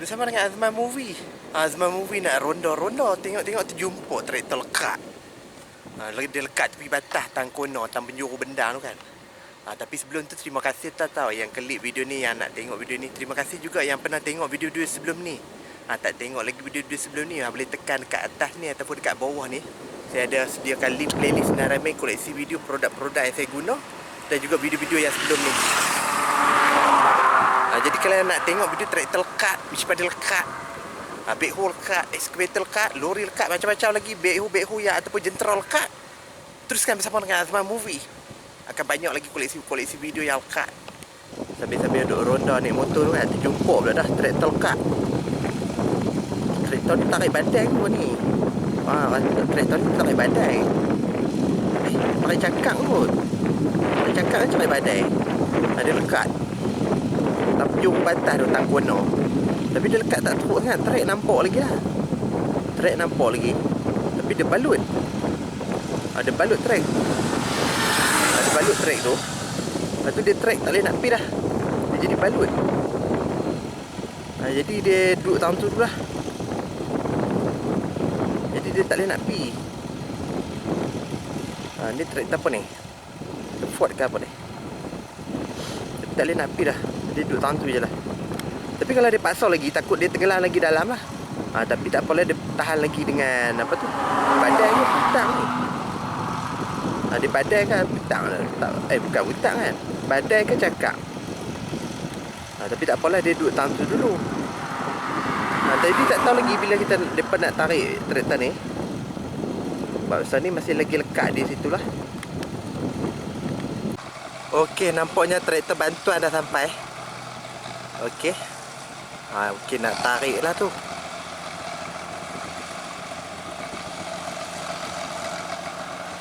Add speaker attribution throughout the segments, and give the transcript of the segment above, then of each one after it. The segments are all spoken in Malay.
Speaker 1: Bersama dengan Azman Movie. Azman Movie nak ronda-ronda, tengok-tengok terjumpa traktor lekat. Dia lekat tepi batas tang kono, tang penjuru benda tu kan. Tapi sebelum tu terima kasih tahu yang klik video ni, yang nak tengok video ni. Terima kasih juga yang pernah tengok video-video sebelum ni. Tak tengok lagi video-video sebelum ni, boleh tekan dekat atas ni ataupun dekat bawah ni. Saya ada sediakan link playlist Naramai koleksi video produk-produk yang saya guna dan juga video-video yang sebelum ni. Jadi kalau nak tengok video traktor lekat, biji pada lekat, backhoe lekat, excavator lekat, lori lekat, macam-macam lagi, backhoe ya ataupun jentera lekat, teruskan bersama dengan Azman Movie. Akan banyak lagi koleksi video yang lekat. Sambil-sambil duduk ronda naik motor tu kan, terjumpa pula dah traktor lekat. Traktor ni tarik badai ke ni? Traktor ni tarik badai. Pakai cakap kot. Pakai cakap kan tarik badai. Dia lekat penjuru batas tu tang kono. Tapi dia lekat tak teruk kan, trek nampak lagi lah. Trek nampak lagi. Tapi dia balut. Ada balut trek. Ada balut trek tu. Lepas tu dia trek tak boleh nak pergi dah. Dia jadi balut. Jadi dia duduk tang tu lah. Jadi dia tak boleh nak pergi. Ni trek apa ni? Ford ke apa ni? Tapi tak boleh nak pergi dah. Dia duduk tang tu je lah. Tapi kalau dia paksa lagi, takut dia tenggelam lagi dalam lah. Tapi tak apalah, dia tahan lagi dengan apa tu, badai ke putang ni. Dia badai kan putang lah. Bukan putang kan, badai ke cakap. Tapi tak apalah, dia duduk tang tu dulu. Tapi tak tahu lagi bila mereka nak tarik traktor ni. Sebab ni masih lagi lekat di situ lah. Okey, nampaknya traktor bantuan dah sampai. Okey. Okey, nak tarik lah tu.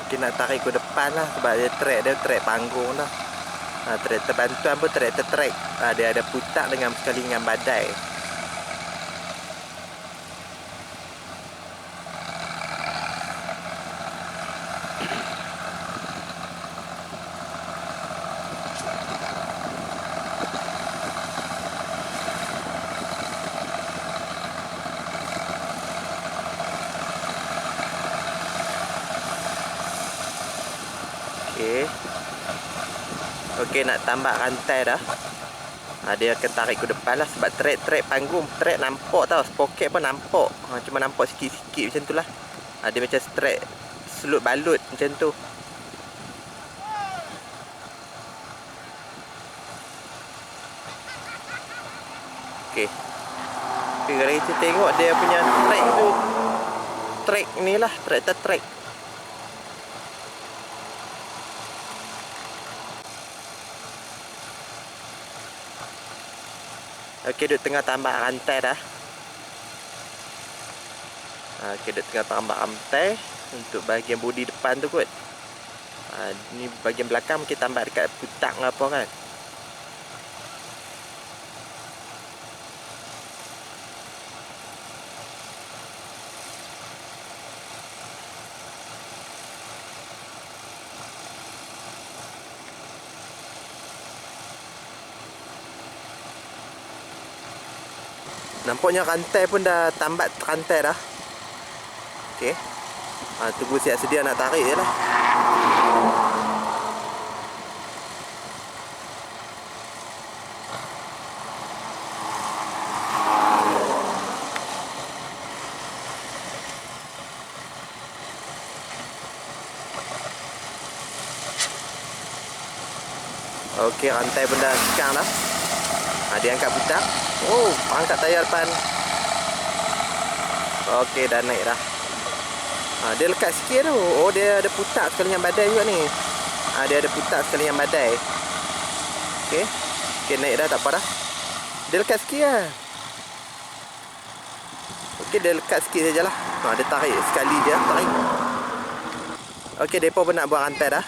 Speaker 1: Okey, nak tarik ke depan lah. Sebab dia trek panggung lah. Traktor bantuan pun traktor trek. Dia ada putak dengan sekali dengan badai. Okey, nak tambah rantai dah. Dia akan tarik ke depan lah. Sebab trek panggung, trek nampak tau. Spoket pun nampak. Cuma nampak sikit-sikit macam tu lah. Dia macam trek selut balut macam tu. Okey. Kalau kita tengok dia punya trek tu, trek ni lah, traktor trek. Okey, duduk tengah tambah rantai dah. Okey, duduk tengah tambah rantai untuk bahagian bodi depan tu kot. Ni bahagian belakang mungkin tambah dekat putak ke apa kan. Nampaknya rantai pun dah tambat rantai dah. Okey. Tunggu siap sedia nak tarik je lah. Okey, rantai pun dah sekang dah. Dia angkat putak. Angkat tayar depan. Okey, dah naik dah. Dia lekat sikit tu. Dia ada putak sekali yang badai juga ni. Dia ada putak sekali yang badai. Okey. Okey, naik dah, tak apa dah. Dia lekat sikit lah. Okey, dia lekat sikit sajalah. Dia tarik sekali je, tarik. Okey, depa pun nak buat rantai dah.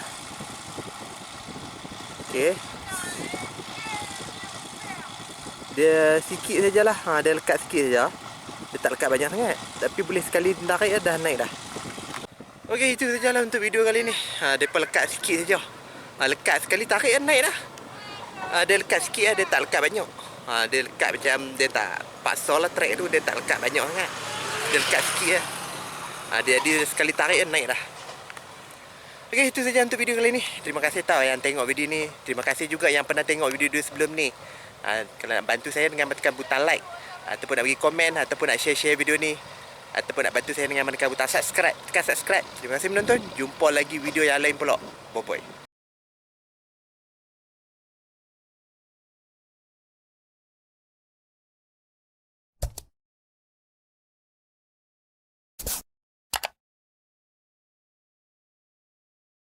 Speaker 1: Okey. Dia sikit sajalah. Dia lekat sikit saja. Dia tak lekat banyak sangat. Tapi boleh sekali tarik dah naik dah. Okey, itu sajalah untuk video kali ni. Depa lekat sikit saja. Lekat sekali tarik naik dah. Dia lekat sikit, dia tak lekat banyak. Dia lekat macam dia tak paksa lah track tu, dia tak lekat banyak sangat. Dia lekat sikit lah. Dia sekali tarik kan naik dah. Okey, itu saja untuk video kali ni. Terima kasih tau yang tengok video ni. Terima kasih juga yang pernah tengok video-video sebelum ni. Kalau nak bantu saya dengan tekan butang like, ataupun nak bagi komen, ataupun nak share-share video ni, ataupun nak bantu saya dengan menekan butang subscribe, tekan subscribe. Terima kasih menonton. Jumpa lagi video yang lain pula. Bye-bye.